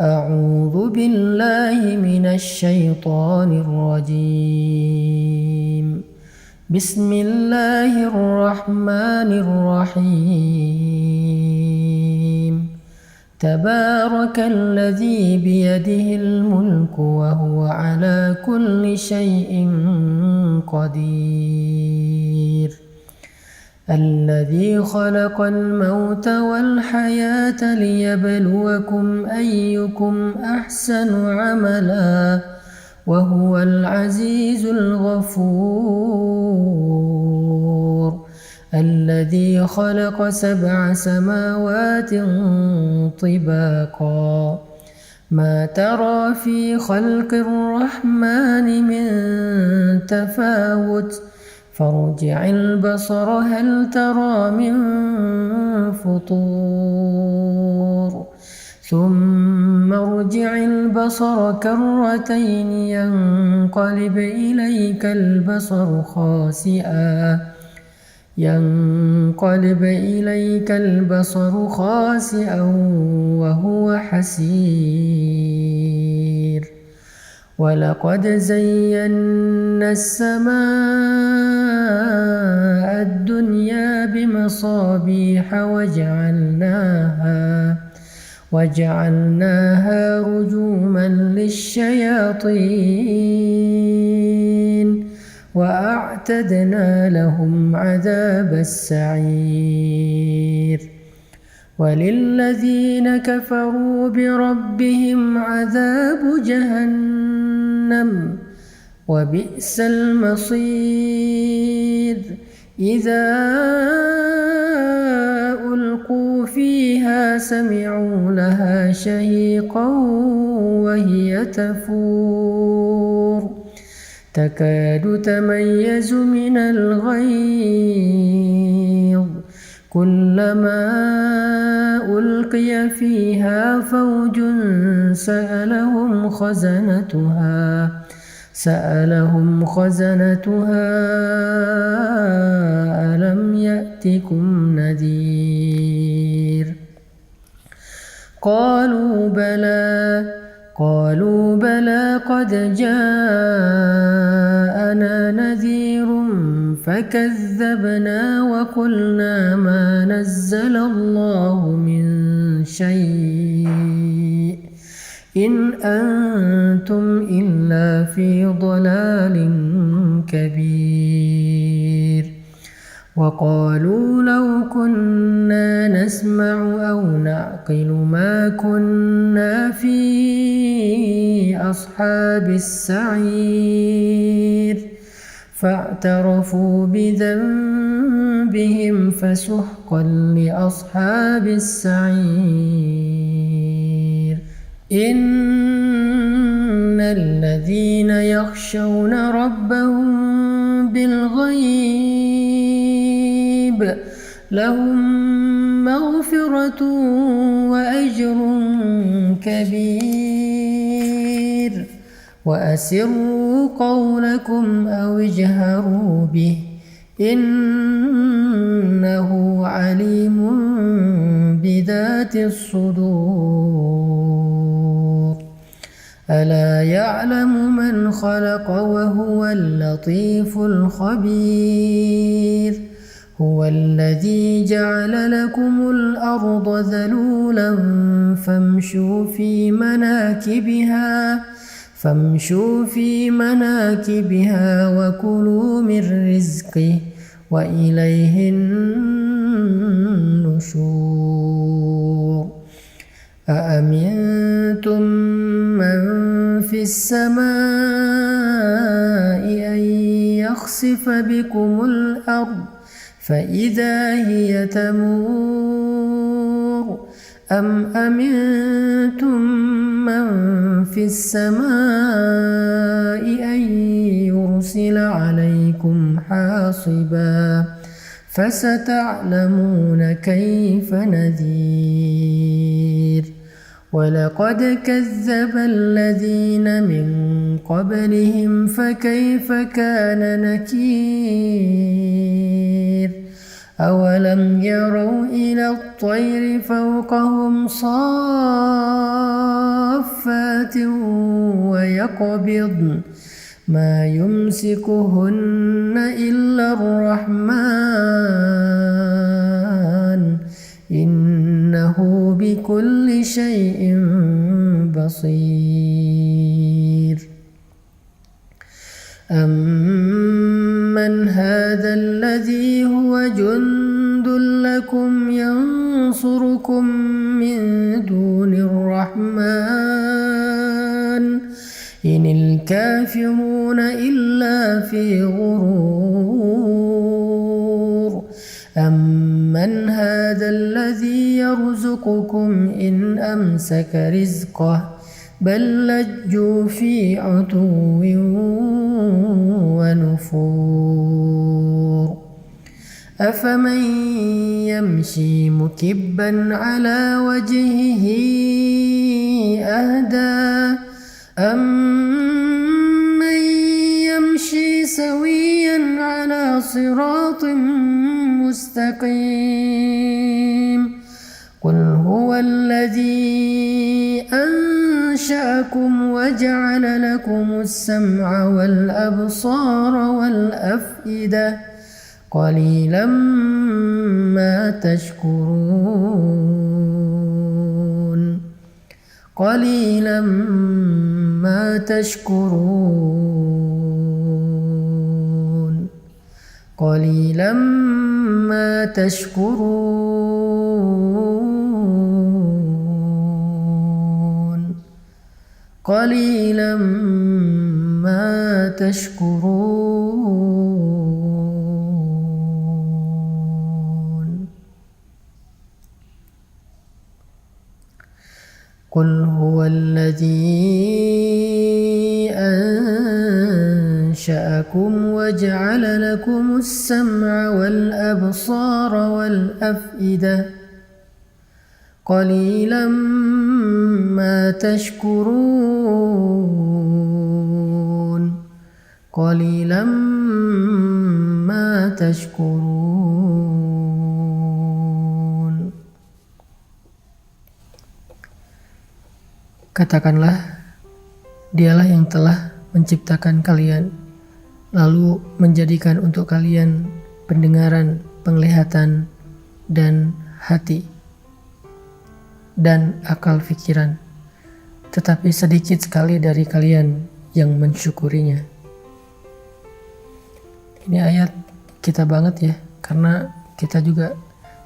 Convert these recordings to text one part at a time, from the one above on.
أعوذ بالله من الشيطان الرجيم. بسم الله الرحمن الرحيم. تبارك الذي بيده الملك وهو على كل شيء قدير. الذي خلق الموت والحياة ليبلوكم أيكم أحسن عملا وهو العزيز الغفور. الذي خلق 7 سماوات طباقا ما ترى في خلق الرحمن من تفاوت فارجع البصر هل ترى من فطور ثم ارجع البصر كرتين ينقلب إليك البصر خاسئا وهو حسير. ولقد زينا السماء الدنيا بمصابيح وجعلناها رجوما للشياطين وأعتدنا لهم عذاب السعير. وللذين كفروا بربهم عذاب جهنم وبئس المصير. إذا ألقوا فيها سمعوا لها شهيقا وهي تفور تكاد تميز من الغيظ كلما ألقي فيها فوج سألهم خزنتها ألم يأتكم نذير. قالوا بلى قد جاءنا نذير فكذبنا وقلنا ما نزل الله من شيء إن أنتم إلا في ضلال كبير. وقالوا لو كنا نسمع أو نعقل ما كنا في أصحاب السعير فاعترفوا بذنبهم فسحقا لأصحاب السعير. إن الذين يخشون ربهم بالغيب لهم مغفرة وأجر كبير. وأسروا قولكم أو اجهروا به إنه عليم بذات الصدور. ألا يعلم من خلق وهو اللطيف الخبير. هو الذي جعل لكم الأرض ذلولا فامشوا في مناكبها وكلوا من رزقه وإليه النشور. أأمنتم من في السماء أن يخسف بكم الأرض فإذا هي تمور أم أمنتم من في السماء أن يرسل عليكم حاصبا فستعلمون كيف نذير. ولقد كذب الذين من قبلهم فكيف كان نكير. أولم يروا إلى الطير فوقهم صافات سماوات ويقبضن ما يمسكهن إلا الرحمن إنه بكل شيء بصير أمن هذا الذي هو جند لكم ينصركم من دون الرحمن إن الكافرون إلا في غرور أمن هذا الذي يرزقكم إن أمسك رزقه بل لجوا في عتو ونفور أفمن يمشي مكبا على وجهه أهدى أمن يمشي سويا على صراط مستقيم قل هو الذي أنشأكم وجعل لكم السمع والأبصار والأفئدة قليلا ما تشكرون قليلا ما تشكرون قليلا ما تشكرون قليلا ما تشكرون قل هو الذي أنشأكم وجعل لكم السمع والأبصار والأفئدة قليلا ما تشكرون قليلا ما تشكرون. Katakanlah, Dialah yang telah menciptakan kalian, lalu menjadikan untuk kalian pendengaran, penglihatan, dan hati, dan akal pikiran. Tetapi sedikit sekali dari kalian yang mensyukurinya. Ini ayat kita banget ya, karena kita juga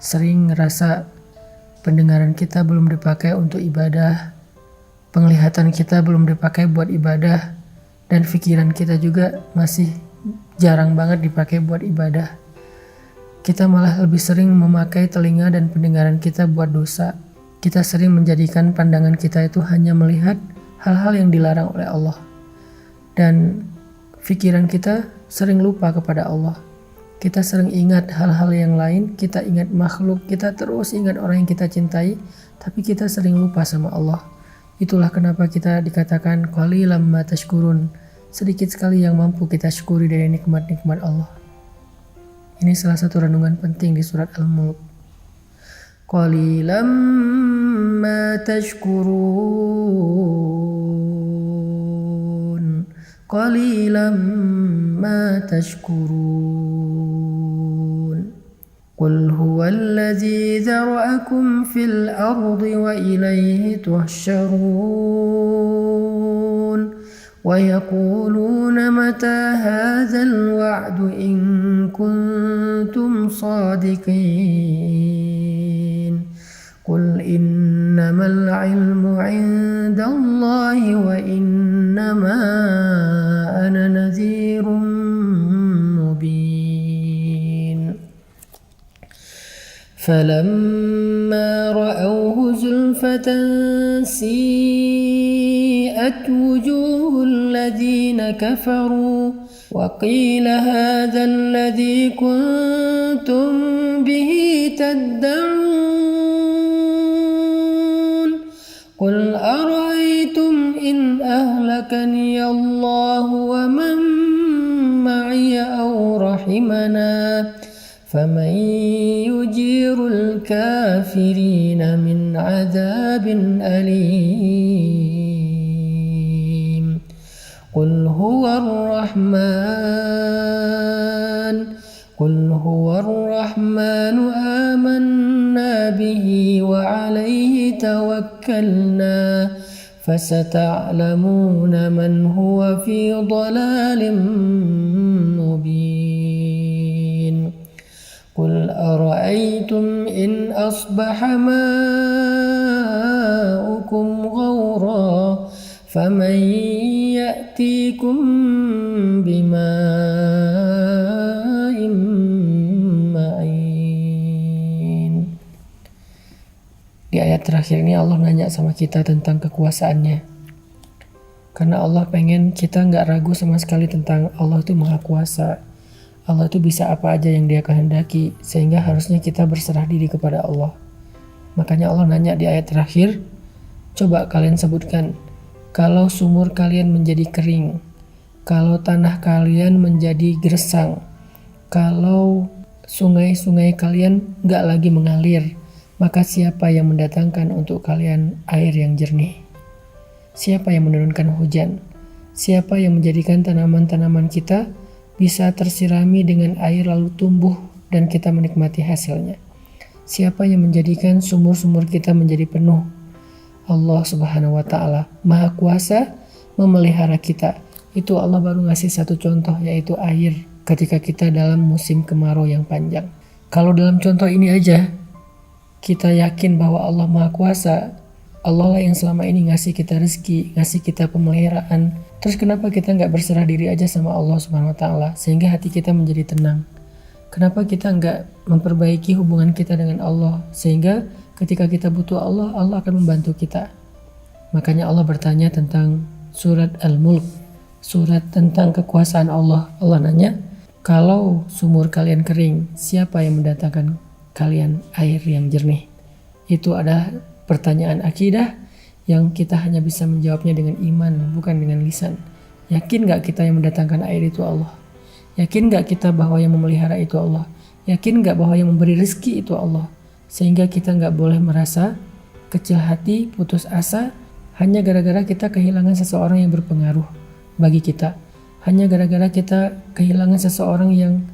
sering ngerasa pendengaran kita belum dipakai untuk ibadah, penglihatan kita belum dipakai buat ibadah, dan pikiran kita juga masih jarang banget dipakai buat ibadah. Kita malah lebih sering memakai telinga dan pendengaran kita buat dosa. Kita sering menjadikan pandangan kita itu hanya melihat hal-hal yang dilarang oleh Allah. Dan pikiran kita sering lupa kepada Allah. Kita sering ingat hal-hal yang lain, kita ingat makhluk, kita terus ingat orang yang kita cintai, tapi kita sering lupa sama Allah. Itulah kenapa kita dikatakan qalilan ma tashkurun, sedikit sekali yang mampu kita syukuri dari nikmat-nikmat Allah. Ini salah satu renungan penting di surat Al-Mulk. Qalilan ma tashkurun, qalilan ma tashkurun. Qul huwallazi zara'akum fil ardi wa ilayhi tuhsyarun wa yaquluna mata hadzal wa'du in kuntum sadiqin. Qul innamal ilmu 'indallahi wa innama ana nadhirun mubin. فلما رأوه زلفة سيئت وجوه الذين كفروا وقيل هذا الذي كنتم به تدعون قل أرأيتم إن أهلكني الله ومن معي أو رحمنا فمن يجير الكافرين من عذاب أليم. قل هو الرحمن آمنا به وعليه توكلنا فستعلمون من هو في ضلال مبين قل أرأيتم إن أصبح ماؤكم غورا فمن يأتيكم بماء معين. Di ayat terakhir ini Allah nanya sama kita tentang kekuasaannya. Karena Allah pengen kita nggak ragu sama sekali tentang Allah itu maha kuasa. Allah itu bisa apa aja yang dia kehendaki, sehingga harusnya kita berserah diri kepada Allah. Makanya Allah nanya di ayat terakhir, coba kalian sebutkan, kalau sumur kalian menjadi kering, kalau tanah kalian menjadi gersang, kalau sungai-sungai kalian nggak lagi mengalir, maka siapa yang mendatangkan untuk kalian air yang jernih? Siapa yang menurunkan hujan? Siapa yang menjadikan tanaman-tanaman kita bisa tersirami dengan air lalu tumbuh dan kita menikmati hasilnya? Siapa yang menjadikan sumur-sumur kita menjadi penuh? Allah Subhanahu wa Ta'ala, Maha Kuasa, memelihara kita. Itu Allah baru ngasih satu contoh, yaitu air ketika kita dalam musim kemarau yang panjang. Kalau dalam contoh ini aja kita yakin bahwa Allah Maha Kuasa, Allah lah yang selama ini ngasih kita rezeki, ngasih kita pemeliharaan. Terus kenapa kita nggak berserah diri aja sama Allah Subhanahu Wa Ta'ala sehingga hati kita menjadi tenang? Kenapa kita nggak memperbaiki hubungan kita dengan Allah sehingga ketika kita butuh Allah, Allah akan membantu kita? Makanya Allah bertanya tentang surat Al-Mulk, surat tentang kekuasaan Allah. Allah nanya, kalau sumur kalian kering, siapa yang mendatangkan kalian air yang jernih? Itu adalah pertanyaan akidah yang kita hanya bisa menjawabnya dengan iman, bukan dengan lisan. Yakin gak kita yang mendatangkan air itu Allah? Yakin gak kita bahwa yang memelihara itu Allah? Yakin gak bahwa yang memberi rezeki itu Allah? Sehingga kita gak boleh merasa kecil hati, putus asa, hanya gara-gara kita kehilangan seseorang yang berpengaruh bagi kita. Hanya gara-gara kita kehilangan seseorang yang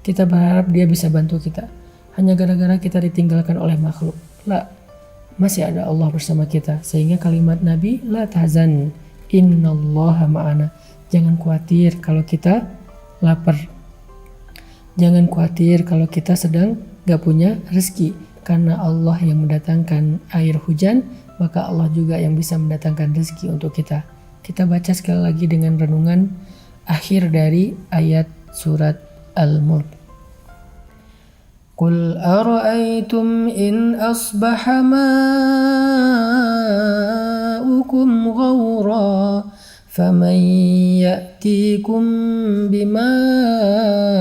kita berharap dia bisa bantu kita. Hanya gara-gara kita ditinggalkan oleh makhluk. Lah, masih ada Allah bersama kita. Sehingga kalimat Nabi, la tahzan, innallaha ma'ana. Jangan khawatir kalau kita lapar. Jangan khawatir kalau kita sedang gak punya rezeki. Karena Allah yang mendatangkan air hujan, maka Allah juga yang bisa mendatangkan rezeki untuk kita. Kita baca sekali lagi dengan renungan akhir dari ayat surat Al-Mulk. قل أرأيتم إن أصبح ماؤكم غورا فمن يأتيكم بماء